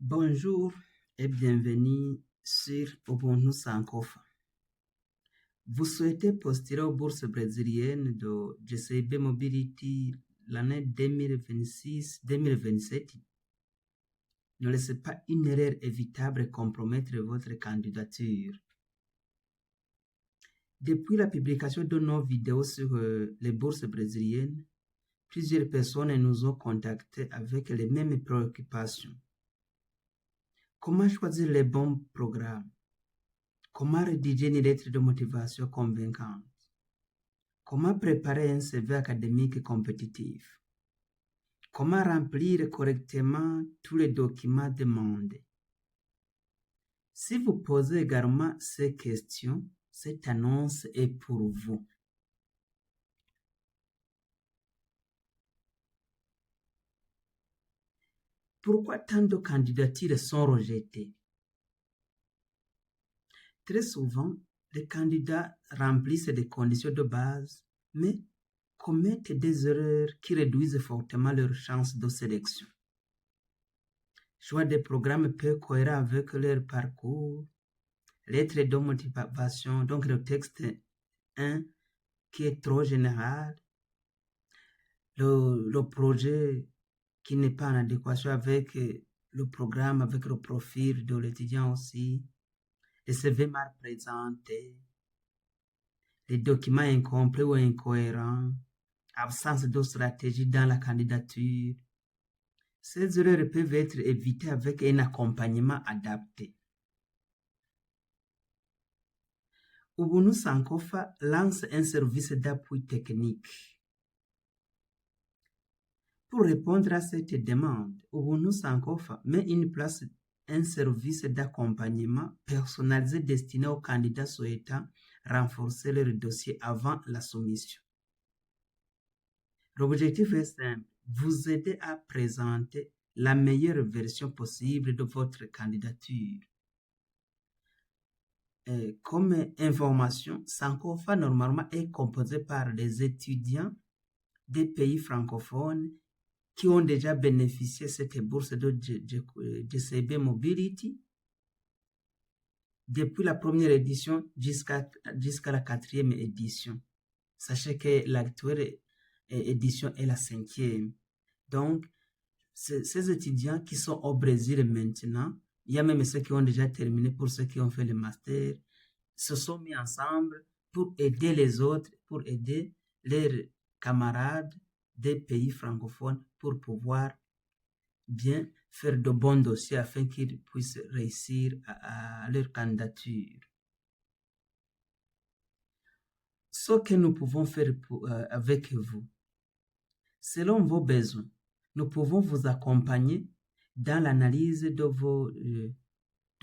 Bonjour et bienvenue sur Ubuntu Sankofa. Vous souhaitez postuler aux bourses brésiliennes de GCB Mobility l'année 2026-2027? Ne laissez pas une erreur évitable compromettre votre candidature. Depuis la publication de nos vidéos sur les bourses brésiliennes, plusieurs personnes nous ont contactés avec les mêmes préoccupations. Comment choisir les bons programmes? Comment rédiger une lettre de motivation convaincante? Comment préparer un CV académique compétitif? Comment remplir correctement tous les documents demandés? Si vous posez également ces questions, cette annonce est pour vous. Pourquoi tant de candidatures sont rejetées? Très souvent, les candidats remplissent des conditions de base, mais commettent des erreurs qui réduisent fortement leurs chances de sélection. Choix des programmes peu cohérents avec leur parcours, lettre de motivation, donc le texte 1 qui est trop général, le projet qui n'est pas en adéquation avec le programme, avec le profil de l'étudiant aussi, les CV mal présentés, les documents incomplets ou incohérents, absence de stratégie dans la candidature. Ces erreurs peuvent être évitées avec un accompagnement adapté. Ubuntu Sankofa lance un service d'appui technique. Pour répondre à cette demande, Ubuntu Sankofa met en place un service d'accompagnement personnalisé destiné aux candidats souhaitant renforcer leur dossier avant la soumission. L'objectif est simple, vous aider à présenter la meilleure version possible de votre candidature. Comme information, Sankofa normalement est composé par des étudiants des pays francophones qui ont déjà bénéficié de cette bourse de GCB Mobility depuis la première édition jusqu'à la 4e édition. Sachez que l'actuelle édition est la 5e. Donc, ces étudiants qui sont au Brésil maintenant, il y a même ceux qui ont déjà terminé pour ceux qui ont fait le master, se sont mis ensemble pour aider les autres, pour aider leurs camarades des pays francophones pour pouvoir bien faire de bons dossiers afin qu'ils puissent réussir à leur candidature. Ce que nous pouvons faire avec vous, selon vos besoins, nous pouvons vous accompagner dans l'analyse de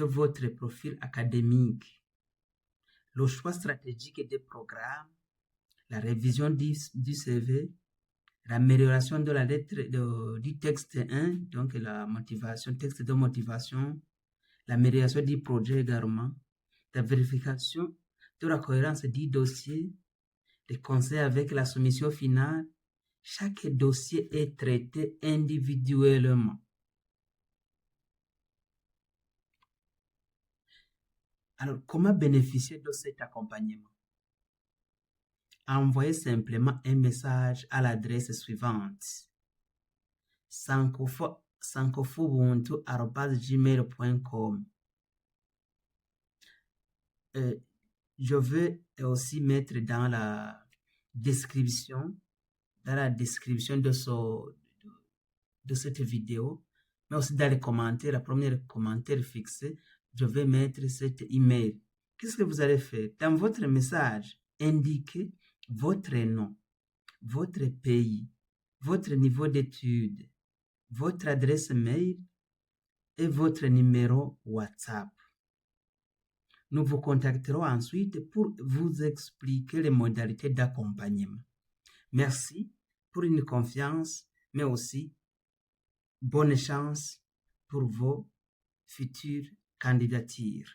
votre profil académique, le choix stratégique des programmes, la révision du CV, l'amélioration de la lettre du texte 1, donc la motivation, texte de motivation, l'amélioration du projet également, la vérification de la cohérence du dossier, les conseils avec la soumission finale. Chaque dossier est traité individuellement. Alors, comment bénéficier de cet accompagnement? Envoyez simplement un message à l'adresse suivante: sankofubuntu@gmail.com. Je vais aussi mettre dans la description de cette vidéo, mais aussi dans les commentaires, la première commentaire fixé, je vais mettre cet email. Qu'est-ce que vous allez faire? Dans votre message, indiquez votre nom, votre pays, votre niveau d'études, votre adresse mail et votre numéro WhatsApp. Nous vous contacterons ensuite pour vous expliquer les modalités d'accompagnement. Merci pour une confiance, mais aussi bonne chance pour vos futures candidatures.